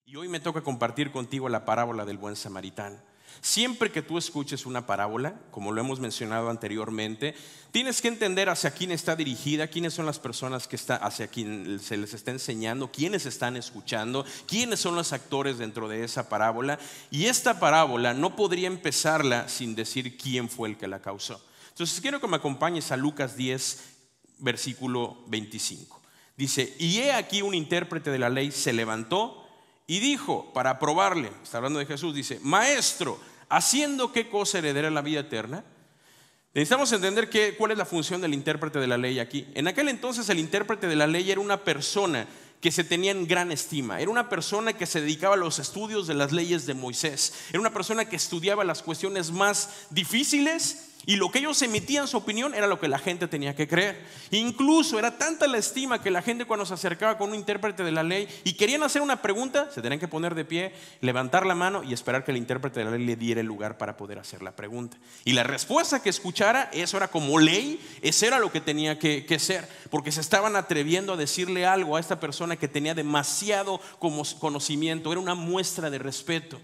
Y hoy me toca compartir contigo la parábola del buen samaritano. Siempre que tú escuches una parábola, como lo hemos mencionado anteriormente, tienes que entender hacia quién está dirigida, quiénes son las personas hacia quien se les está enseñando, quiénes están escuchando, quiénes son los actores dentro de esa parábola. Y esta parábola no podría empezarla sin decir quién fue el que la causó. Entonces quiero que me acompañes a Lucas 10, versículo 25. Dice: y he aquí un intérprete de la ley se levantó y dijo, para probarle, está hablando de Jesús, dice: maestro, ¿haciendo qué cosa heredará la vida eterna? Necesitamos entender cuál es la función del intérprete de la ley aquí. En aquel entonces el intérprete de la ley era una persona que se tenía en gran estima. Era una persona que se dedicaba a los estudios de las leyes de Moisés. Era una persona que estudiaba las cuestiones más difíciles, y lo que ellos emitían su opinión era lo que la gente tenía que creer. Incluso era tanta la estima que la gente, cuando se acercaba con un intérprete de la ley y querían hacer una pregunta, se tenían que poner de pie, levantar la mano y esperar que el intérprete de la ley le diera el lugar para poder hacer la pregunta. Y la respuesta que escuchara, eso era como ley, eso era lo que tenía que ser, porque se estaban atreviendo a decirle algo a esta persona que tenía demasiado conocimiento. Era una muestra de respeto.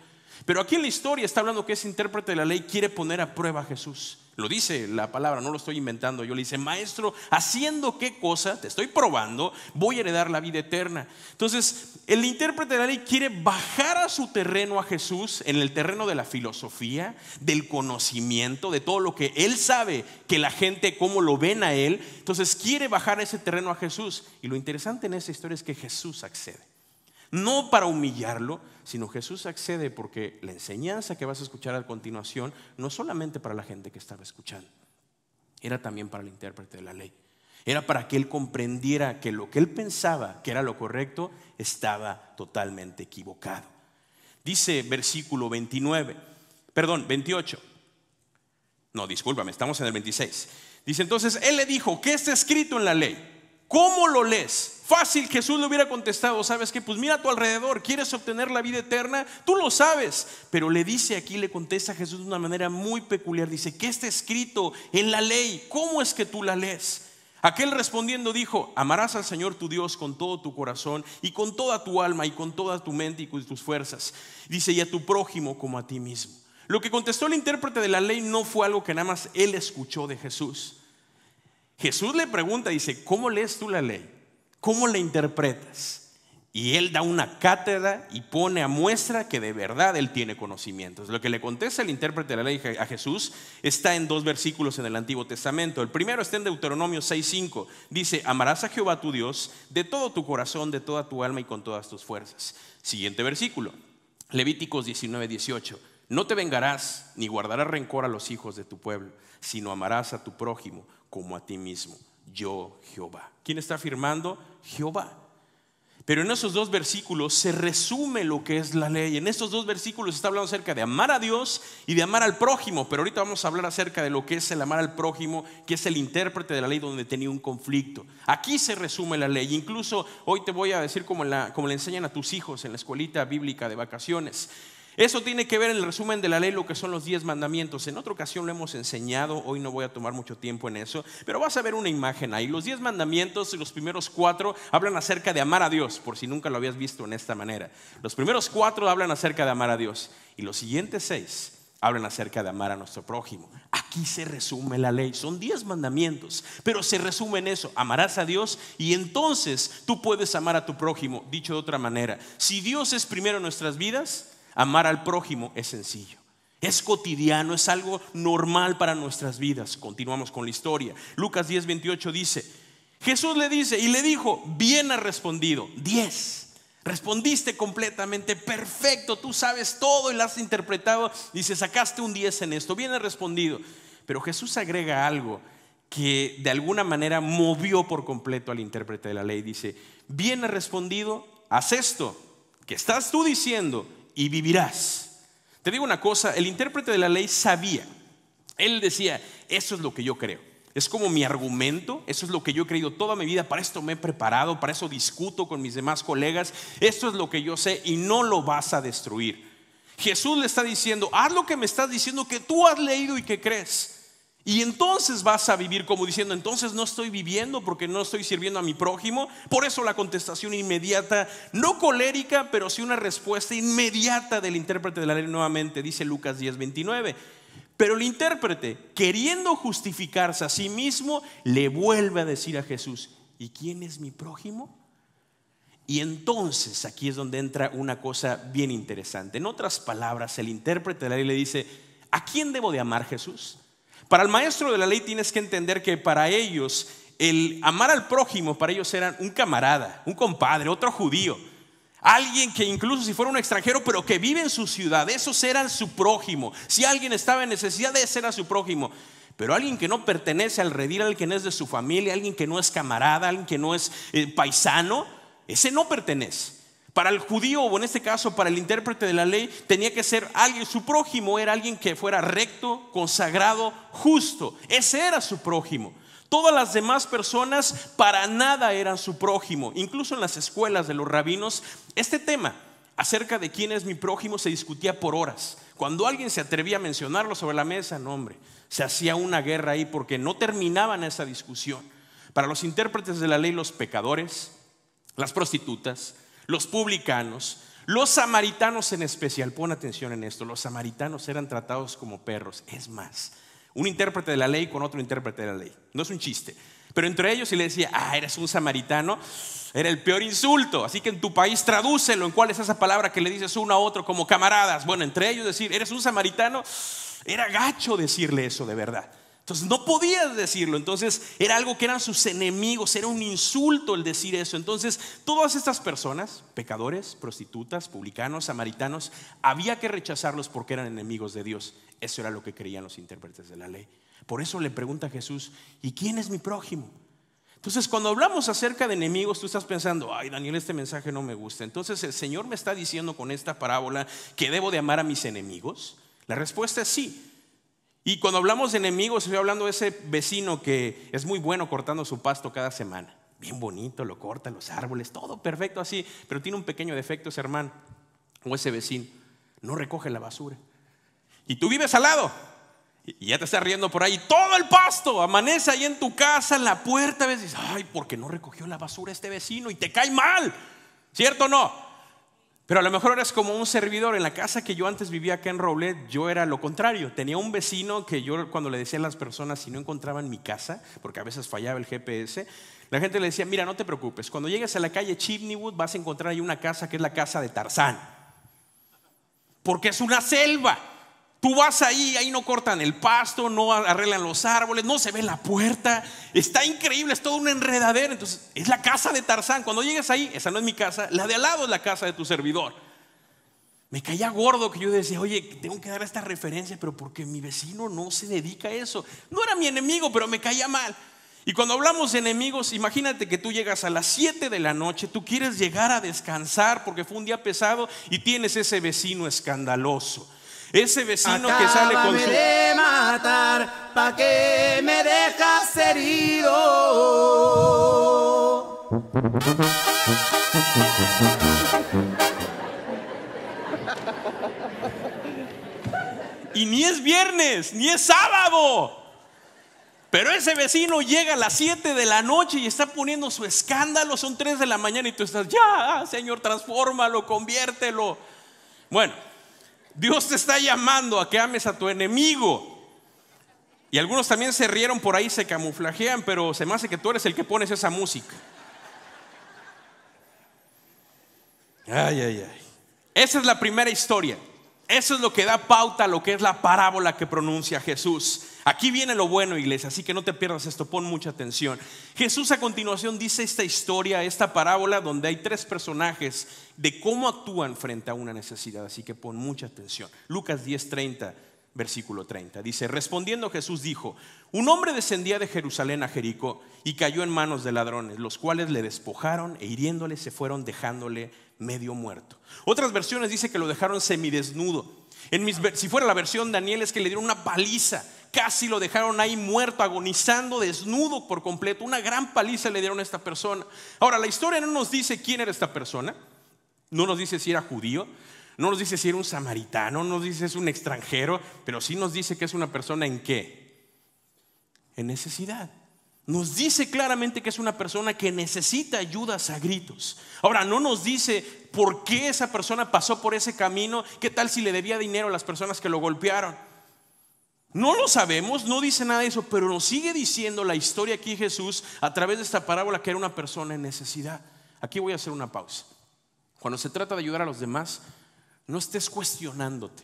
Pero aquí en la historia está hablando que ese intérprete de la ley quiere poner a prueba a Jesús. Lo dice la palabra, no lo estoy inventando yo. Le dice: maestro, ¿haciendo qué cosa? Te estoy probando, voy a heredar la vida eterna. Entonces el intérprete de la ley quiere bajar a su terreno a Jesús, en el terreno de la filosofía, del conocimiento, de todo lo que él sabe, que la gente cómo lo ven a él. Entonces quiere bajar a ese terreno a Jesús. Y lo interesante en esta historia es que Jesús accede. No para humillarlo, sino Jesús accede porque la enseñanza que vas a escuchar a continuación no solamente para la gente que estaba escuchando, era también para el intérprete de la ley. Era para que él comprendiera que lo que él pensaba que era lo correcto estaba totalmente equivocado. Dice versículo 28. No, discúlpame, estamos en el 26. Dice: entonces él le dijo: ¿qué está escrito en la ley? ¿Cómo lo lees? Fácil, Jesús le hubiera contestado: ¿sabes qué? Pues mira a tu alrededor, ¿quieres obtener la vida eterna? Tú lo sabes. Pero le dice aquí, le contesta a Jesús de una manera muy peculiar. Dice: ¿qué está escrito en la ley? ¿Cómo es que tú la lees? Aquel respondiendo dijo: amarás al Señor tu Dios con todo tu corazón y con toda tu alma y con toda tu mente y con tus fuerzas. Dice: y a tu prójimo como a ti mismo. Lo que contestó el intérprete de la ley no fue algo que nada más él escuchó de Jesús. Jesús le pregunta, dice: ¿cómo lees tú la ley? ¿Cómo la interpretas? Y él da una cátedra y pone a muestra que de verdad él tiene conocimientos. Lo que le contesta el intérprete de la ley a Jesús está en 2 versículos en el Antiguo Testamento. El primero está en Deuteronomio 6:5. Dice: amarás a Jehová tu Dios de todo tu corazón, de toda tu alma y con todas tus fuerzas. Siguiente versículo, Levíticos 19:18. No te vengarás ni guardarás rencor a los hijos de tu pueblo, sino amarás a tu prójimo como a ti mismo, yo Jehová. ¿Quién está afirmando? Jehová. Pero en esos 2 versículos se resume lo que es la ley. En estos 2 versículos está hablando acerca de amar a Dios y de amar al prójimo. Pero ahorita vamos a hablar acerca de lo que es el amar al prójimo, que es el intérprete de la ley donde tenía un conflicto. Aquí se resume la ley. Incluso hoy te voy a decir como le enseñan a tus hijos en la escuelita bíblica de vacaciones. Eso tiene que ver en el resumen de la ley, lo que son los 10 mandamientos. En otra ocasión lo hemos enseñado, hoy no voy a tomar mucho tiempo en eso, pero vas a ver una imagen ahí. Los 10 mandamientos, los primeros 4 hablan acerca de amar a Dios, por si nunca lo habías visto en esta manera. Los primeros 4 hablan acerca de amar a Dios y los siguientes 6 hablan acerca de amar a nuestro prójimo. Aquí se resume la ley. Son 10 mandamientos, pero se resume en eso: amarás a Dios y entonces tú puedes amar a tu prójimo. Dicho de otra manera, si Dios es primero en nuestras vidas, amar al prójimo es sencillo, es cotidiano, es algo normal para nuestras vidas. Continuamos con la historia. Lucas 10:28 dice: Jesús le dice y le dijo: bien has respondido. 10. Respondiste completamente perfecto, tú sabes todo y lo has interpretado. Dice: sacaste un 10 en esto, bien has respondido. Pero Jesús agrega algo que de alguna manera movió por completo al intérprete de la ley. Dice: bien has respondido, haz esto que estás tú diciendo y vivirás. Te digo una cosa, el intérprete de la ley sabía. Él decía: eso es lo que yo creo, es como mi argumento, eso es lo que yo he creído toda mi vida, para esto me he preparado, para eso discuto con mis demás colegas, esto es lo que yo sé y no lo vas a destruir. Jesús le está diciendo: haz lo que me estás diciendo que tú has leído y que crees. Y entonces vas a vivir como diciendo, entonces no estoy viviendo porque no estoy sirviendo a mi prójimo. Por eso la contestación inmediata, no colérica, pero sí una respuesta inmediata del intérprete de la ley nuevamente, dice Lucas 10:29. Pero el intérprete, queriendo justificarse a sí mismo, le vuelve a decir a Jesús, ¿y quién es mi prójimo? Y entonces aquí es donde entra una cosa bien interesante. En otras palabras, el intérprete de la ley le dice, ¿a quién debo de amar, Jesús? Para el maestro de la ley tienes que entender que para ellos el amar al prójimo, para ellos era un camarada, un compadre, otro judío, alguien que incluso si fuera un extranjero pero que vive en su ciudad, esos eran su prójimo. Si alguien estaba en necesidad, ese era su prójimo. Pero alguien que no pertenece al redil, alguien que no es de su familia, alguien que no es camarada, alguien que no es paisano, ese no pertenece. Para el judío, o en este caso para el intérprete de la ley, tenía que ser alguien, su prójimo era alguien que fuera recto, consagrado, justo. Ese era su prójimo. Todas las demás personas para nada eran su prójimo. Incluso en las escuelas de los rabinos, este tema acerca de quién es mi prójimo se discutía por horas. Cuando alguien se atrevía a mencionarlo sobre la mesa, no hombre, se hacía una guerra ahí porque no terminaban esa discusión. Para los intérpretes de la ley, los pecadores, las prostitutas, los publicanos, los samaritanos en especial, pon atención en esto, los samaritanos eran tratados como perros. Es más, un intérprete de la ley con otro intérprete de la ley, no es un chiste, pero entre ellos si le decía, eres un samaritano, era el peor insulto. Así que en tu país tradúcelo, en cuál es esa palabra que le dices uno a otro como camaradas. Bueno, entre ellos decir, eres un samaritano, era gacho decirle eso de verdad. Entonces no podías decirlo, entonces era algo que eran sus enemigos, era un insulto el decir eso. Entonces todas estas personas, pecadores, prostitutas, publicanos, samaritanos, había que rechazarlos porque eran enemigos de Dios. Eso era lo que creían los intérpretes de la ley. Por eso le pregunta a Jesús, ¿y quién es mi prójimo? Entonces cuando hablamos acerca de enemigos, tú estás pensando, Daniel, este mensaje no me gusta. Entonces el Señor me está diciendo con esta parábola que debo de amar a mis enemigos. La respuesta es sí. Y cuando hablamos de enemigos, estoy hablando de ese vecino que es muy bueno cortando su pasto cada semana. Bien bonito, lo corta, los árboles, todo perfecto así. Pero tiene un pequeño defecto ese hermano o ese vecino. No recoge la basura. Y tú vives al lado y ya te estás riendo por ahí. Todo el pasto amanece ahí en tu casa, en la puerta. A veces dices, ¿por qué no recogió la basura este vecino? Y te cae mal, ¿cierto o no? Pero a lo mejor eres como un servidor. En la casa que yo antes vivía acá en Roblet, yo era lo contrario. Tenía un vecino que yo cuando le decía a las personas si no encontraban mi casa, porque a veces fallaba el GPS, la gente le decía, mira, no te preocupes, cuando llegues a la calle Chimneywood vas a encontrar ahí una casa que es la casa de Tarzán, porque es una selva. Tú vas ahí no cortan el pasto, no arreglan los árboles, no se ve la puerta, está increíble, es todo un enredadero. Entonces es la casa de Tarzán. Cuando llegues ahí, esa no es mi casa, la de al lado es la casa de tu servidor. Me caía gordo que yo decía, oye, tengo que dar esta referencia, pero porque mi vecino no se dedica a eso. No era mi enemigo, pero me caía mal. Y cuando hablamos de enemigos, imagínate que tú llegas a las 7 de la noche, tú quieres llegar a descansar porque fue un día pesado y tienes ese vecino escandaloso. Ese vecino que sale con su... de matar, ¿pa' qué me dejas herido? Y ni es viernes, ni es sábado. Pero ese vecino llega a las 7 de la noche y está poniendo su escándalo. Son 3 de la mañana y tú estás, ya, Señor, transfórmalo, conviértelo. Bueno, Dios te está llamando a que ames a tu enemigo. Y algunos también se rieron por ahí, se camuflajean, pero se me hace que tú eres el que pones esa música. Esa es la primera historia. Eso es lo que da pauta a lo que es la parábola que pronuncia Jesús. Aquí viene lo bueno, iglesia, así que no te pierdas esto, pon mucha atención. Jesús a continuación dice esta historia, esta parábola donde hay 3 personajes de cómo actúan frente a una necesidad, así que pon mucha atención. Lucas 10:30, versículo 30, dice, respondiendo Jesús dijo, un hombre descendía de Jerusalén a Jericó y cayó en manos de ladrones, los cuales le despojaron e hiriéndole se fueron dejándole medio muerto. Otras versiones dice que lo dejaron semidesnudo. Si fuera la versión de Daniel es que le dieron una paliza, casi lo dejaron ahí muerto, agonizando, desnudo por completo. Una gran paliza le dieron a esta persona. Ahora la historia no nos dice quién era esta persona, no nos dice si era judío, no nos dice si era un samaritano, no nos dice si es un extranjero, pero sí nos dice que es una persona ¿en qué? en necesidad. Nos dice claramente que es una persona que necesita ayudas a gritos. Ahora, no nos dice por qué esa persona pasó por ese camino. ¿Qué tal si le debía dinero a las personas que lo golpearon? No lo sabemos, no dice nada de eso, pero nos sigue diciendo la historia aquí Jesús a través de esta parábola que era una persona en necesidad. Aquí voy a hacer una pausa. Cuando se trata de ayudar a los demás, no estés cuestionándote.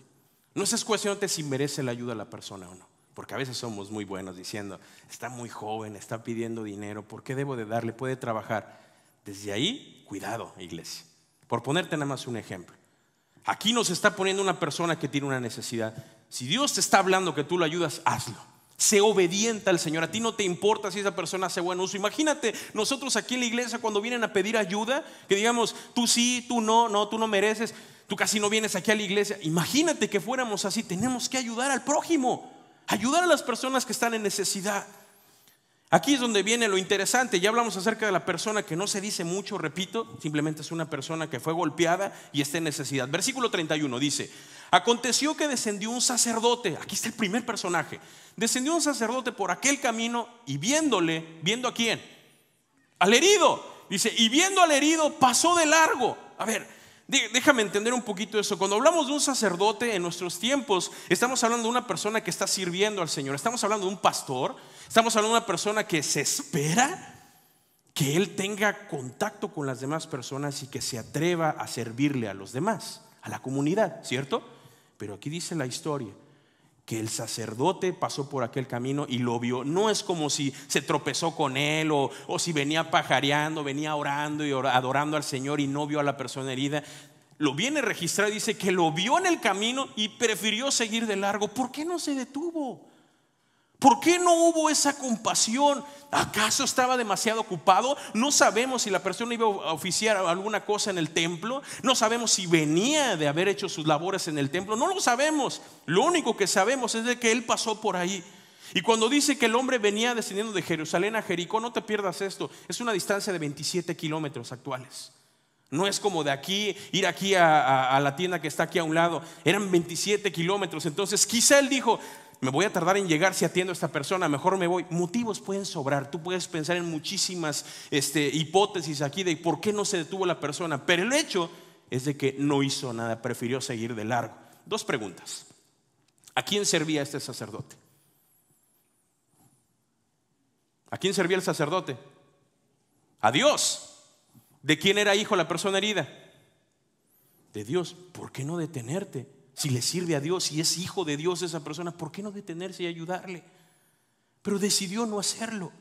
No estés cuestionándote si merece la ayuda a la persona o no. Porque a veces somos muy buenos diciendo, está muy joven, está pidiendo dinero, ¿por qué debo de darle? Puede trabajar. Desde ahí, cuidado, iglesia. Por ponerte nada más un ejemplo. Aquí nos está poniendo una persona que tiene una necesidad. Si Dios te está hablando que tú lo ayudas, hazlo. Sé obediente al Señor. A ti no te importa si esa persona hace buen uso. Imagínate nosotros aquí en la iglesia cuando vienen a pedir ayuda, que digamos, tú sí, tú no, tú no mereces, tú casi no vienes aquí a la iglesia. Imagínate que fuéramos así. Tenemos que ayudar al prójimo, ayudar a las personas que están en necesidad. Aquí es donde viene lo interesante. Ya hablamos acerca de la persona que no se dice mucho, repito, simplemente es una persona que fue golpeada y está en necesidad. Versículo 31 dice: aconteció que descendió un sacerdote. Aquí está el primer personaje. Descendió un sacerdote por aquel camino y ¿viendo a quién? Al herido. Dice, y viendo al herido pasó de largo. A ver, déjame entender un poquito eso. Cuando hablamos de un sacerdote en nuestros tiempos, estamos hablando de una persona que está sirviendo al Señor. Estamos hablando de un pastor. Estamos hablando de una persona que se espera que él tenga contacto con las demás personas y que se atreva a servirle a los demás, a la comunidad, ¿cierto? Pero aquí dice la historia que el sacerdote pasó por aquel camino y lo vio. No es como si se tropezó con él o si venía pajareando, venía orando y adorando al Señor y no vio a la persona herida. Lo viene registrado y dice que lo vio en el camino y prefirió seguir de largo. ¿Por qué no se detuvo? ¿Por qué no hubo esa compasión? ¿Acaso estaba demasiado ocupado? No sabemos si la persona iba a oficiar alguna cosa en el templo. No sabemos si venía de haber hecho sus labores en el templo. No lo sabemos. Lo único que sabemos es de que él pasó por ahí. Y cuando dice que el hombre venía descendiendo de Jerusalén a Jericó, no te pierdas esto. Es una distancia de 27 kilómetros actuales. No es como de aquí, ir aquí a la tienda que está aquí a un lado. Eran 27 kilómetros. Entonces quizá él dijo, me voy a tardar en llegar si atiendo a esta persona, mejor me voy. Motivos pueden sobrar. Tú puedes pensar en muchísimas hipótesis aquí de por qué no se detuvo la persona. Pero el hecho es de que no hizo nada, prefirió seguir de largo. Dos preguntas. ¿A quién servía este sacerdote? ¿A quién servía el sacerdote? A Dios. ¿De quién era hijo la persona herida? De Dios. ¿Por qué no detenerte? Si le sirve a Dios, si es hijo de Dios esa persona, ¿por qué no detenerse y ayudarle? Pero decidió no hacerlo.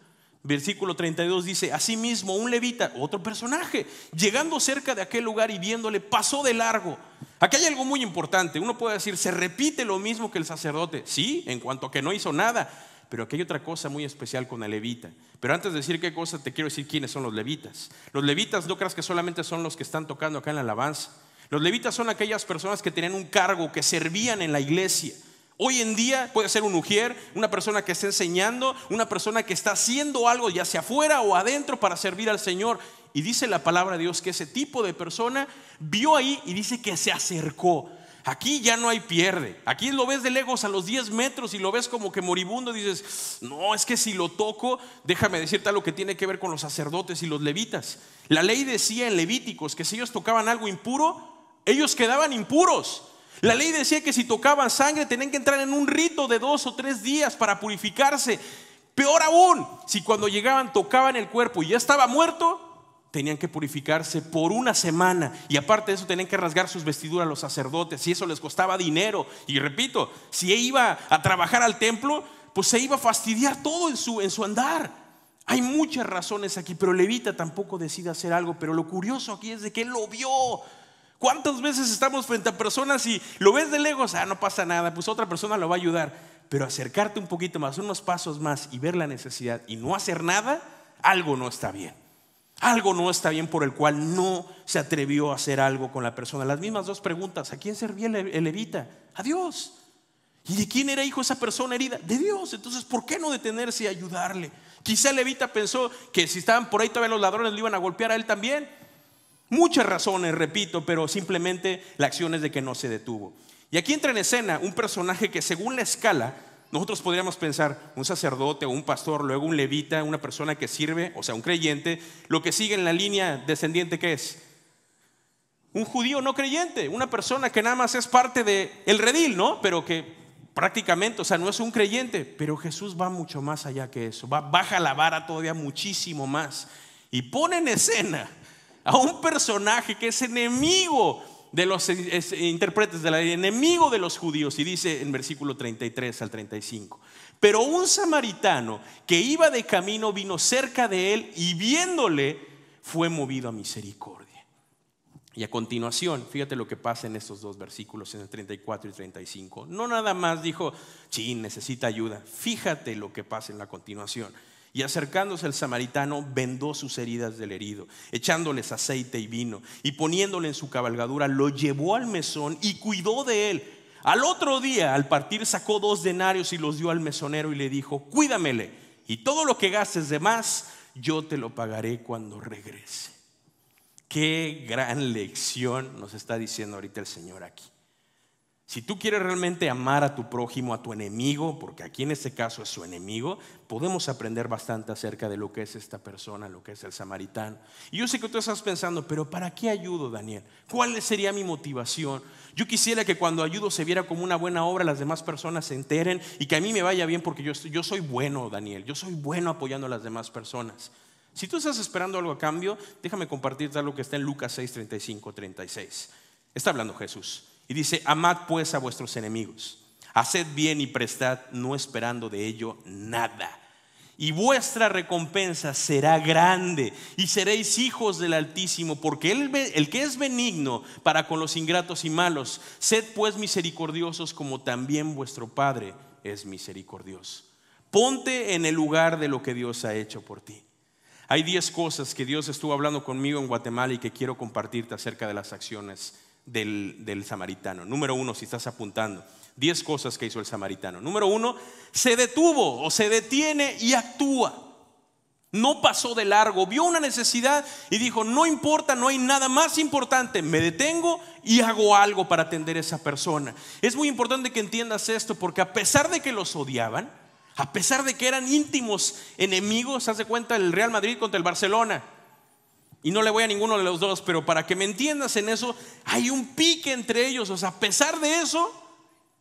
Versículo 32 dice, asimismo un levita, otro personaje, llegando cerca de aquel lugar y viéndole, pasó de largo. Aquí hay algo muy importante. Uno puede decir, se repite lo mismo que el sacerdote. Sí, en cuanto a que no hizo nada. Pero aquí hay otra cosa muy especial con el levita. Pero antes de decir qué cosa, te quiero decir quiénes son los levitas. Los levitas no creas que solamente son los que están tocando acá en la alabanza. Los levitas son aquellas personas que tenían un cargo, que servían en la iglesia. Hoy en día puede ser un ujier, una persona que está enseñando, una persona que está haciendo algo ya sea afuera o adentro para servir al Señor. Y dice la palabra de Dios que ese tipo de persona vio ahí y dice que se acercó. Aquí ya no hay pierde. Aquí lo ves de lejos a los 10 metros y lo ves como que moribundo. Dices, no, es que si lo toco, déjame decirte algo que tiene que ver con los sacerdotes y los levitas. La ley decía en Levíticos que si ellos tocaban algo impuro, ellos quedaban impuros. La ley decía que si tocaban sangre tenían que entrar en un rito de 2 o 3 días para purificarse. Peor aún, si cuando llegaban tocaban el cuerpo y ya estaba muerto, tenían que purificarse por 1 semana. Y aparte de eso tenían que rasgar sus vestiduras a los sacerdotes y eso les costaba dinero. Y repito, si iba a trabajar al templo, pues se iba a fastidiar todo en su andar. Hay muchas razones aquí, pero el levita tampoco decide hacer algo. Pero lo curioso aquí es de que él lo vio. ¿Cuántas veces estamos frente a personas y lo ves de lejos? No pasa nada, pues otra persona lo va a ayudar. Pero acercarte un poquito más, unos pasos más y ver la necesidad y no hacer nada, algo no está bien. Algo no está bien por el cual no se atrevió a hacer algo con la persona. Las mismas 2 preguntas. ¿A quién servía el levita? A Dios. ¿Y de quién era hijo esa persona herida? De Dios. Entonces, ¿por qué no detenerse y ayudarle? Quizá el levita pensó que si estaban por ahí todavía los ladrones le iban a golpear a él también. Muchas razones, repito, pero simplemente la acción es de que no se detuvo. Y aquí entra en escena un personaje que según la escala Nosotros podríamos pensar, un sacerdote o un pastor, luego un levita, una persona que sirve, o sea, un creyente, lo que sigue en la línea descendiente, ¿qué es? Un judío no creyente, una persona que nada más es parte del redil, ¿no? Pero que prácticamente, o sea, no es un creyente. Pero Jesús va mucho más allá que eso, baja la vara todavía muchísimo más y pone en escena a un personaje que es enemigo de los intérpretes de la ley, enemigo de los judíos, y dice en versículo 33 al 35: pero un samaritano que iba de camino vino cerca de él y viéndole fue movido a misericordia. Y a continuación, fíjate lo que pasa en estos dos versículos, en el 34 y 35. No nada más dijo, necesita ayuda. Fíjate lo que pasa en la continuación. Y acercándose el samaritano, vendó sus heridas del herido, echándoles aceite y vino, y poniéndole en su cabalgadura, lo llevó al mesón y cuidó de él. Al otro día, al partir, sacó 2 denarios y los dio al mesonero y le dijo, cuídamele, y todo lo que gastes de más, yo te lo pagaré cuando regrese. Qué gran lección nos está diciendo ahorita el Señor aquí. Si tú quieres realmente amar a tu prójimo, a tu enemigo, porque aquí en este caso es su enemigo, podemos aprender bastante acerca de lo que es esta persona, lo que es el samaritano. Y yo sé que tú estás pensando, pero ¿para qué ayudo, Daniel? ¿Cuál sería mi motivación? Yo quisiera que cuando ayudo se viera como una buena obra, las demás personas se enteren y que a mí me vaya bien, porque yo soy bueno, Daniel, yo soy bueno apoyando a las demás personas. Si tú estás esperando algo a cambio, déjame compartirte algo que está en Lucas 6, 35, 36. Está hablando Jesús y dice, amad pues a vuestros enemigos, haced bien y prestad, no esperando de ello nada, y vuestra recompensa será grande y seréis hijos del Altísimo, porque el que es benigno para con los ingratos y malos. Sed pues misericordiosos como también vuestro Padre es misericordioso. Ponte en el lugar de lo que Dios ha hecho por ti. Hay 10 cosas que Dios estuvo hablando conmigo en Guatemala y que quiero compartirte acerca de las acciones del samaritano. Número 1, si estás apuntando, 10 cosas que hizo el samaritano. Número 1, se detuvo o se detiene y actúa. No pasó de largo, vio una necesidad y dijo, no importa, no hay nada más importante, me detengo y hago algo para atender a esa persona. Es muy importante que entiendas esto, porque a pesar de que los odiaban, a pesar de que eran íntimos enemigos, haz de cuenta el Real Madrid contra el Barcelona, y no le voy a ninguno de los dos, pero para que me entiendas en eso, hay un pique entre ellos. O sea, a pesar de eso,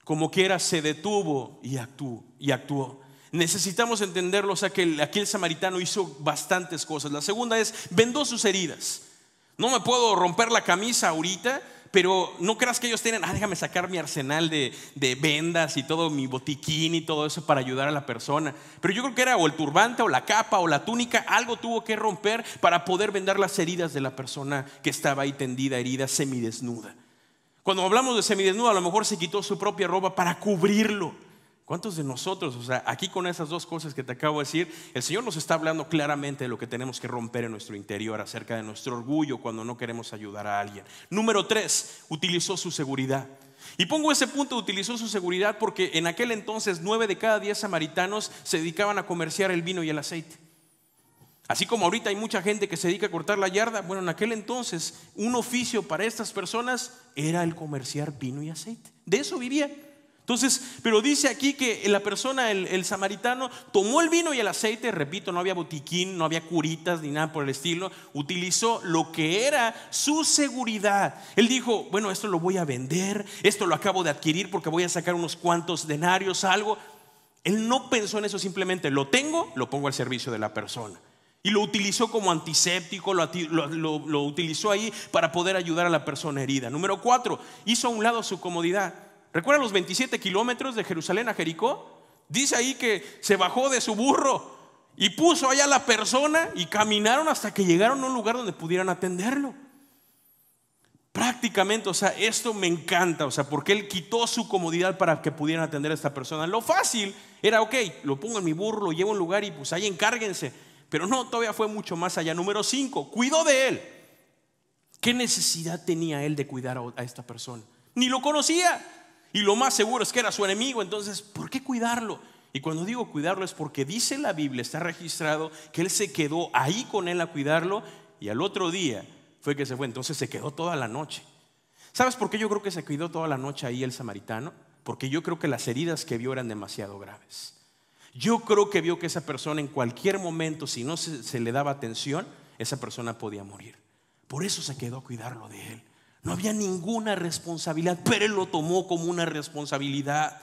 como quiera se detuvo y actuó. Necesitamos entenderlo, o sea que aquí el samaritano hizo bastantes cosas. La segunda es, vendó sus heridas. No me puedo romper la camisa ahorita, pero no creas que ellos tienen, déjame sacar mi arsenal de vendas y todo, mi botiquín y todo eso para ayudar a la persona. Pero yo creo que era o el turbante o la capa o la túnica, algo tuvo que romper para poder vendar las heridas de la persona que estaba ahí tendida, herida, semidesnuda. Cuando hablamos de semidesnuda, a lo mejor se quitó su propia ropa para cubrirlo. ¿Cuántos de nosotros, o sea, aquí con esas 2 cosas que te acabo de decir, el Señor nos está hablando claramente de lo que tenemos que romper en nuestro interior acerca de nuestro orgullo cuando no queremos ayudar a alguien? Número 3, utilizó su seguridad. Y pongo ese punto, utilizó su seguridad, porque en aquel entonces 9 de cada 10 samaritanos se dedicaban a comerciar el vino y el aceite. Así como ahorita hay mucha gente que se dedica a cortar la yarda, bueno, en aquel entonces un oficio para estas personas era el comerciar vino y aceite. De eso vivían. Entonces, pero dice aquí que la persona, el samaritano, tomó el vino y el aceite. Repito, no había botiquín, no había curitas ni nada por el estilo. Utilizó lo que era su seguridad. Él dijo, bueno, esto lo voy a vender, esto lo acabo de adquirir porque voy a sacar unos cuantos denarios, algo. Él no pensó en eso, simplemente lo tengo, lo pongo al servicio de la persona. Y lo utilizó como antiséptico, lo utilizó ahí para poder ayudar a la persona herida. Número 4, hizo a un lado su comodidad. ¿Recuerdan los 27 kilómetros de Jerusalén a Jericó? Dice ahí que se bajó de su burro y puso allá a la persona y caminaron hasta que llegaron a un lugar donde pudieran atenderlo. Prácticamente, o sea, esto me encanta, o sea, porque él quitó su comodidad para que pudieran atender a esta persona. Lo fácil era, ok, lo pongo en mi burro, lo llevo a un lugar y pues ahí encárguense. Pero no, todavía fue mucho más allá. Número 5, cuidó de él. ¿Qué necesidad tenía él de cuidar a esta persona? Ni lo conocía. Y lo más seguro es que era su enemigo. Entonces, ¿por qué cuidarlo? Y cuando digo cuidarlo es porque dice la Biblia, está registrado que él se quedó ahí con él a cuidarlo. Y al otro día fue que se fue. Entonces se quedó toda la noche. ¿Sabes por qué yo creo que se quedó toda la noche ahí el samaritano? porque yo creo que las heridas que vio eran demasiado graves. Yo creo que vio que esa persona en cualquier momento, si no se le daba atención, esa persona podía morir. Por eso se quedó a cuidarlo de él. No había ninguna responsabilidad, pero él lo tomó como una responsabilidad.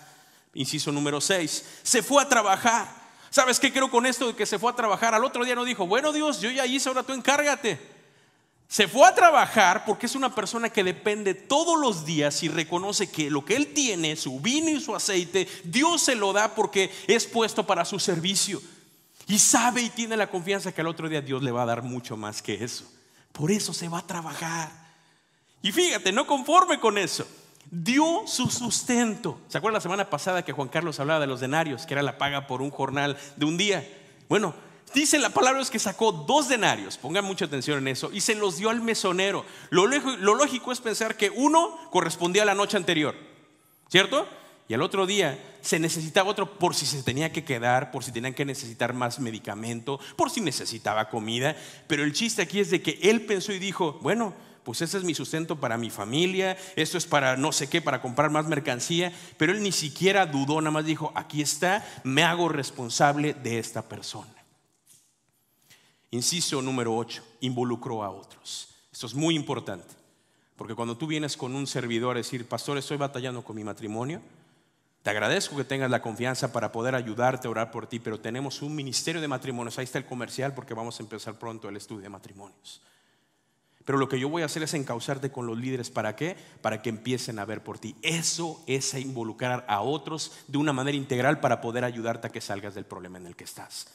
Inciso número 6, se fue a trabajar. ¿Sabes qué creo con esto de que se fue a trabajar? Al otro día no dijo, bueno Dios, yo ya hice, ahora tú encárgate. Se fue a trabajar porque es una persona que depende todos los días y reconoce que lo que él tiene, su vino y su aceite, Dios se lo da porque es puesto para su servicio. Y sabe y tiene la confianza que al otro día Dios le va a dar mucho más que eso. Por eso se va a trabajar. Y fíjate, no conforme con eso, dio su sustento. ¿Se acuerdan la semana pasada que Juan Carlos hablaba de los denarios, que era la paga por un jornal de un día? Bueno, dice la palabra es que sacó 2 denarios, pongan mucha atención en eso, y se los dio al mesonero. Lo lógico es pensar que uno correspondía a la noche anterior, ¿cierto? Y al otro día se necesitaba otro por si se tenía que quedar, por si tenían que necesitar más medicamento, por si necesitaba comida. Pero el chiste aquí es de que él pensó y dijo, bueno, pues ese es mi sustento para mi familia, esto es para no sé qué, para comprar más mercancía. Pero él ni siquiera dudó, nada más dijo, aquí está, me hago responsable de esta persona. Inciso número 8, involucró a otros. Esto es muy importante, porque cuando tú vienes con un servidor a decir, pastor, estoy batallando con mi matrimonio, te agradezco que tengas la confianza para poder ayudarte a orar por ti, pero tenemos un ministerio de matrimonios, ahí está el comercial, porque vamos a empezar pronto el estudio de matrimonios. Pero lo que yo voy a hacer es encauzarte con los líderes. ¿Para qué? Para que empiecen a ver por ti. Eso es involucrar a otros de una manera integral para poder ayudarte a que salgas del problema en el que estás.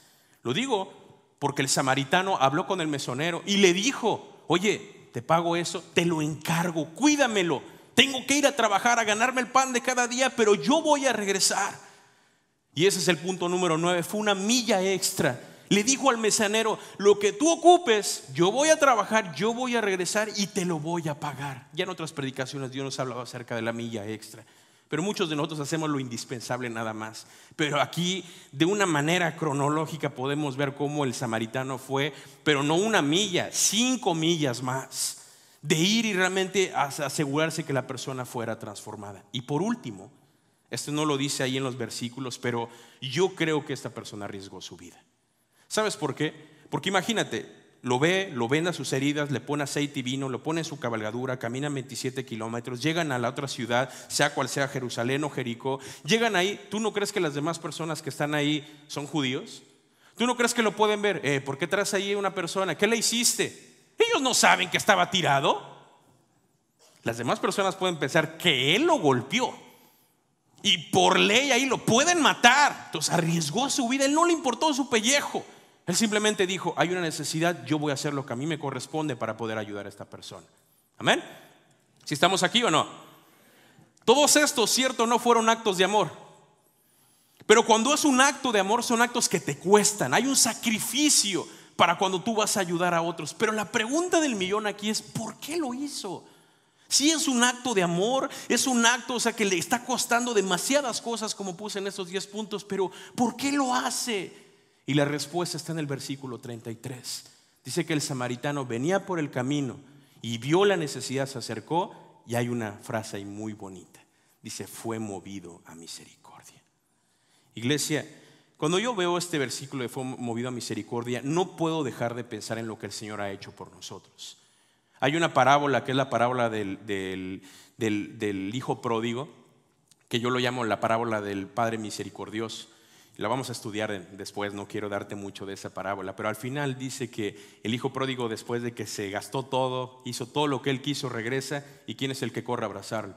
Lo digo porque el samaritano habló con el mesonero y le dijo, oye, te pago eso, te lo encargo, cuídamelo. Tengo que ir a trabajar, a ganarme el pan de cada día, pero yo voy a regresar. Y ese es el punto número 9, fue una milla extra. Le dijo al mesonero, lo que tú ocupes, yo voy a trabajar, yo voy a regresar y te lo voy a pagar. Ya en otras predicaciones Dios nos ha hablado acerca de la milla extra, pero muchos de nosotros hacemos lo indispensable nada más. Pero aquí de una manera cronológica podemos ver cómo el samaritano fue, pero no una milla, 5 millas más, de ir y realmente asegurarse que la persona fuera transformada. Y por último, esto no lo dice ahí en los versículos, pero yo creo que esta persona arriesgó su vida. ¿Sabes por qué? Porque imagínate, lo venda sus heridas, le pone aceite y vino, lo pone en su cabalgadura, caminan 27 kilómetros, llegan a la otra ciudad, sea cual sea Jerusalén o Jericó, llegan ahí. ¿Tú no crees que las demás personas que están ahí son judíos? ¿Tú no crees que lo pueden ver? ¿Por qué traes ahí una persona? ¿Qué le hiciste? Ellos no saben que estaba tirado. Las demás personas pueden pensar que él lo golpeó y por ley ahí lo pueden matar. Entonces arriesgó su vida, él no le importó su pellejo. Él simplemente dijo, hay una necesidad, yo voy a hacer lo que a mí me corresponde para poder ayudar a esta persona. ¿Amén? ¿Si estamos aquí o no? Todos estos, cierto, no fueron actos de amor. Pero cuando es un acto de amor, son actos que te cuestan. Hay un sacrificio para cuando tú vas a ayudar a otros. Pero la pregunta del millón aquí es, ¿por qué lo hizo? Si es un acto de amor, es un acto, o sea, que le está costando demasiadas cosas, como puse en estos 10 puntos, pero ¿por qué lo hace? Y la respuesta está en el versículo 33. Dice que el samaritano venía por el camino y vio la necesidad, se acercó, y hay una frase ahí muy bonita. Dice, fue movido a misericordia. Iglesia, cuando yo veo este versículo de fue movido a misericordia, no puedo dejar de pensar en lo que el Señor ha hecho por nosotros. Hay una parábola que es la parábola del hijo pródigo, que yo lo llamo la parábola del Padre misericordioso. La vamos a estudiar después, no quiero darte mucho de esa parábola, pero al final dice que el hijo pródigo, después de que se gastó todo, hizo todo lo que él quiso, regresa, ¿y quién es el que corre a abrazarlo?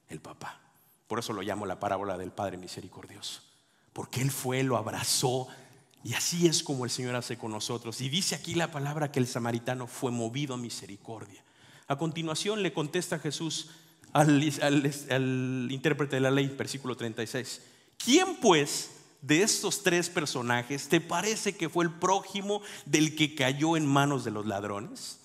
El papá. Por eso lo llamo la parábola del Padre misericordioso, porque él fue, lo abrazó, y así es como el Señor hace con nosotros. Y dice aquí la palabra que el samaritano fue movido a misericordia. A continuación le contesta Jesús al intérprete de la ley, versículo 36. ¿Quién pues de estos 3 personajes te parece que fue el prójimo del que cayó en manos de los ladrones?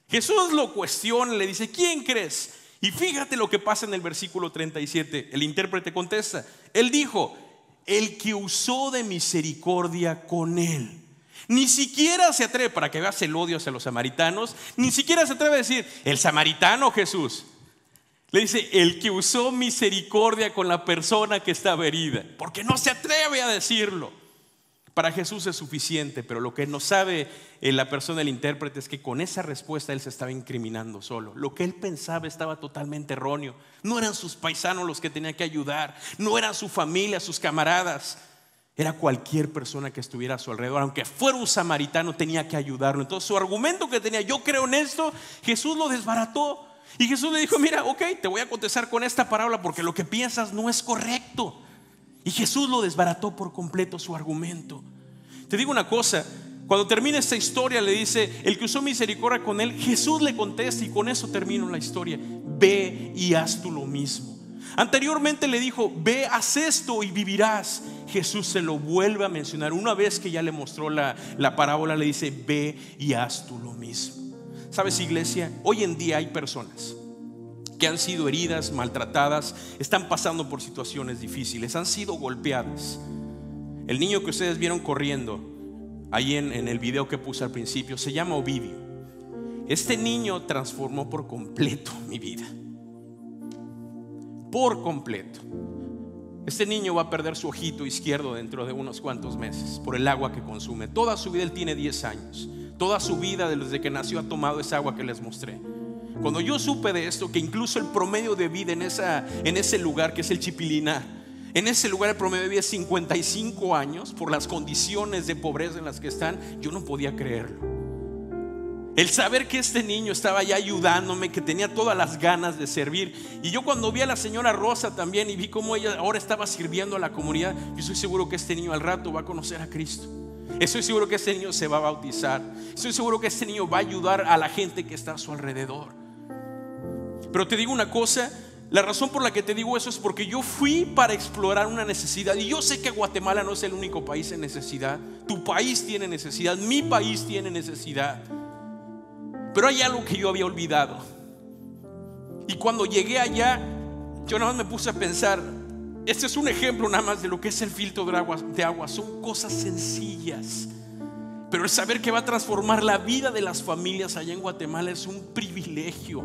Jesús lo cuestiona, le dice, ¿quién crees? Y fíjate lo que pasa en el versículo 37. El intérprete contesta, él dijo, el que usó de misericordia con él. Ni siquiera se atreve, para que veas el odio hacia los samaritanos, ni siquiera se atreve a decir, el samaritano Jesús. Le dice, el que usó misericordia con la persona que estaba herida, porque no se atreve a decirlo. Para Jesús es suficiente, pero lo que no sabe la persona, el intérprete, es que con esa respuesta él se estaba incriminando solo. Lo que él pensaba estaba totalmente erróneo. No eran sus paisanos los que tenía que ayudar, no eran su familia, sus camaradas. Era cualquier persona que estuviera a su alrededor, aunque fuera un samaritano, tenía que ayudarlo. Entonces su argumento que tenía, yo creo en esto, Jesús lo desbarató. Y Jesús le dijo, mira, ok, te voy a contestar con esta parábola porque lo que piensas no es correcto. Y Jesús lo desbarató por completo su argumento. Te digo una cosa, cuando termina esta historia le dice, el que usó misericordia con él, Jesús le contesta y con eso termino la historia, ve y haz tú lo mismo. Anteriormente le dijo, ve, haz esto y vivirás. Jesús se lo vuelve a mencionar. Una vez que ya le mostró la parábola, le dice, ve y haz tú lo mismo. ¿Sabes, iglesia? Hoy en día hay personas que han sido heridas, maltratadas, están pasando por situaciones difíciles, han sido golpeadas. El niño que ustedes vieron corriendo ahí en el video que puse al principio se llama Ovidio. Este niño transformó por completo mi vida. Por completo. Este niño va a perder su ojito izquierdo dentro de unos cuantos meses por el agua que consume. Toda su vida, él tiene 10 años. Toda su vida desde que nació ha tomado esa agua que les mostré. Cuando yo supe de esto, que incluso el promedio de vida en ese lugar que es el Chipiliná, en ese lugar el promedio de vida es 55 años por las condiciones de pobreza en las que están, yo no podía creerlo. El saber que este niño estaba ya ayudándome, que tenía todas las ganas de servir. Y yo cuando vi a la señora Rosa también y vi cómo ella ahora estaba sirviendo a la comunidad, yo estoy seguro que este niño al rato va a conocer a Cristo. Estoy seguro que este niño se va a bautizar. Estoy seguro que este niño va a ayudar a la gente que está a su alrededor. Pero te digo una cosa, la razón por la que te digo eso es porque yo fui para explorar una necesidad. Y yo sé que Guatemala no es el único país en necesidad. Tu país tiene necesidad, mi país tiene necesidad. Pero hay algo que yo había olvidado. Y cuando llegué allá, yo nada más me puse a pensar, este es un ejemplo nada más de lo que es el filtro de agua. Son cosas sencillas, pero el saber que va a transformar la vida de las familias allá en Guatemala es un privilegio.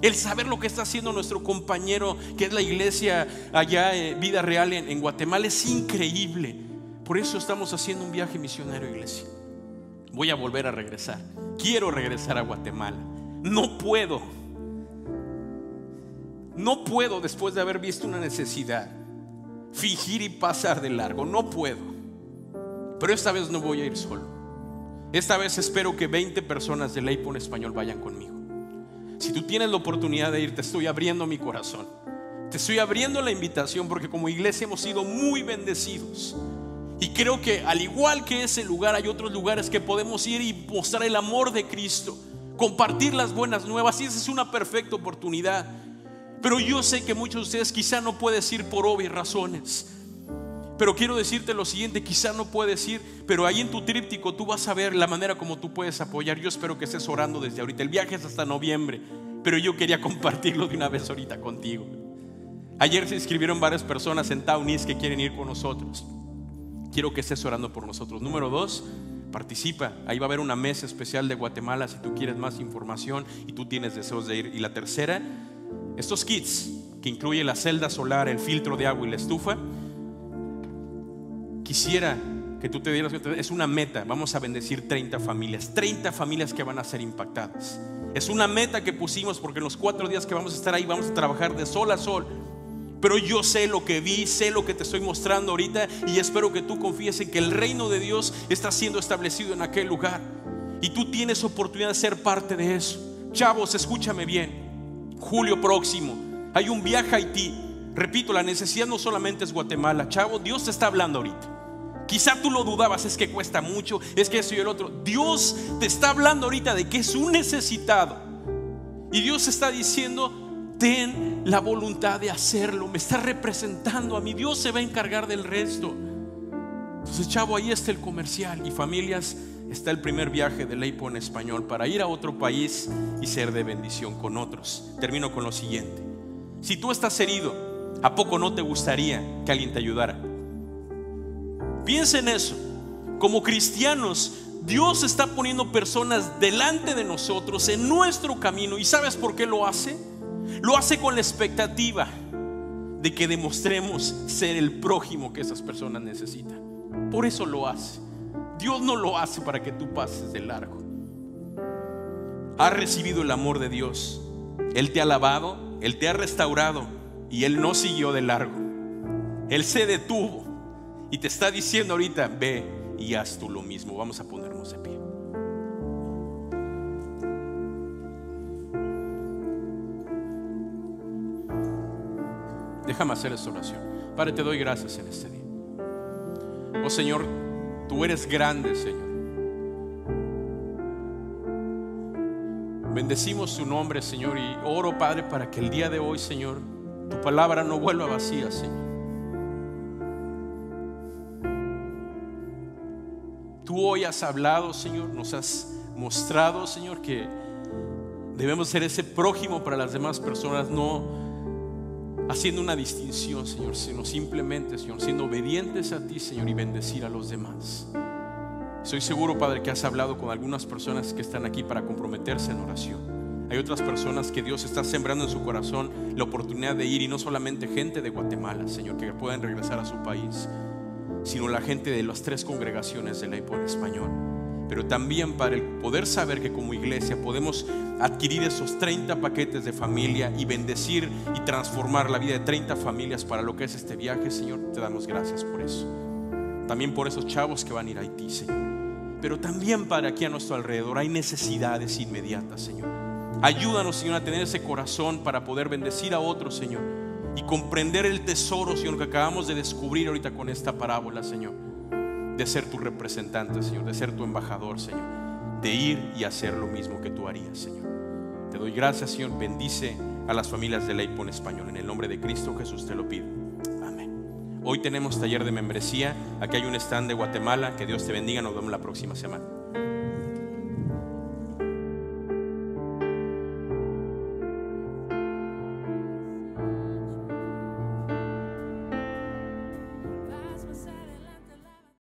El saber lo que está haciendo nuestro compañero, que es la iglesia allá, Vida Real en Guatemala, es increíble. Por eso estamos haciendo un viaje misionero, iglesia. Voy a volver a regresar. Quiero regresar a Guatemala. No puedo después de haber visto una necesidad fingir y pasar de largo. No puedo. Pero esta vez no voy a ir solo. Esta vez espero que 20 personas de Leipo en español vayan conmigo. Si tú tienes la oportunidad de ir, te estoy abriendo mi corazón. Te estoy abriendo la invitación porque como iglesia hemos sido muy bendecidos. Y creo que al igual que ese lugar, hay otros lugares que podemos ir y mostrar el amor de Cristo, compartir las buenas nuevas. Y esa es una perfecta oportunidad. Pero yo sé que muchos de ustedes quizá no puedes ir por obvias razones. Pero quiero decirte lo siguiente, quizá no puedes ir, pero ahí en tu tríptico tú vas a ver la manera como tú puedes apoyar. Yo espero que estés orando desde ahorita. El viaje es hasta noviembre, pero yo quería compartirlo de una vez ahorita contigo. Ayer se inscribieron varias personas en Taunis que quieren ir con nosotros. Quiero que estés orando por nosotros. Número 2, participa. Ahí va a haber una mesa especial de Guatemala si tú quieres más información y tú tienes deseos de ir. Y la tercera, estos kits que incluye la celda solar, el filtro de agua y la estufa. Quisiera que tú te dieras cuenta, es una meta. Vamos a bendecir 30 familias que van a ser impactadas. Es una meta que pusimos porque en los 4 días que vamos a estar ahí vamos a trabajar de sol a sol. Pero yo sé lo que vi, sé lo que te estoy mostrando ahorita y espero que tú confíes en que el reino de Dios está siendo establecido en aquel lugar y tú tienes oportunidad de ser parte de eso. Chavos, escúchame bien. Julio próximo hay un viaje a Haití. Repito, la necesidad no solamente es Guatemala. Chavo, Dios te está hablando ahorita. Quizá tú lo dudabas, es que cuesta mucho, es que eso y el otro. Dios te está hablando ahorita de que es un necesitado. Y Dios está diciendo, ten la voluntad de hacerlo. Me está representando a mí. Dios se va a encargar del resto. Entonces, chavo, ahí está el comercial. Y familias, está el primer viaje de Leipo en español para ir a otro país y ser de bendición con otros. Termino con lo siguiente. Si tú estás herido, ¿a poco no te gustaría que alguien te ayudara? Piensa en eso. Como cristianos, Dios está poniendo personas delante de nosotros en nuestro camino. ¿Y sabes por qué lo hace? Lo hace con la expectativa de que demostremos ser el prójimo que esas personas necesitan. Por eso lo hace. Dios no lo hace para que tú pases de largo. Has recibido el amor de Dios. Él te ha lavado, Él te ha restaurado y Él no siguió de largo. Él se detuvo y te está diciendo ahorita: ve y haz tú lo mismo. Vamos a ponernos de pie. Déjame hacer esta oración. Padre, te doy gracias en este día. Oh Señor, tú eres grande, Señor. Bendecimos tu nombre, Señor, y oro, Padre, para que el día de hoy, Señor, tu palabra no vuelva vacía, Señor. Tú hoy has hablado, Señor, nos has mostrado, Señor, que debemos ser ese prójimo para las demás personas, no haciendo una distinción, Señor, sino simplemente, Señor, siendo obedientes a ti, Señor, y bendecir a los demás. Estoy seguro, Padre, que has hablado con algunas personas que están aquí para comprometerse en oración. Hay otras personas que Dios está sembrando en su corazón la oportunidad de ir, y no solamente gente de Guatemala, Señor, que puedan regresar a su país, sino la gente de las 3 congregaciones de Laipo en español. Pero también, Padre, el poder saber que como iglesia podemos adquirir esos 30 paquetes de familia y bendecir y transformar la vida de 30 familias para lo que es este viaje, Señor, te damos gracias por eso. También por esos chavos que van a ir a Haití, Señor. Pero también, Padre, aquí a nuestro alrededor hay necesidades inmediatas, Señor. Ayúdanos, Señor, a tener ese corazón para poder bendecir a otros, Señor, y comprender el tesoro, Señor, que acabamos de descubrir ahorita con esta parábola, Señor, de ser tu representante, Señor, de ser tu embajador, Señor, de ir y hacer lo mismo que tú harías, Señor. Te doy gracias, Señor. Bendice a las familias de Laipo en español. En el nombre de Cristo Jesús te lo pido. Amén. Hoy tenemos taller de membresía. Aquí hay un stand de Guatemala. Que Dios te bendiga. Nos vemos la próxima semana.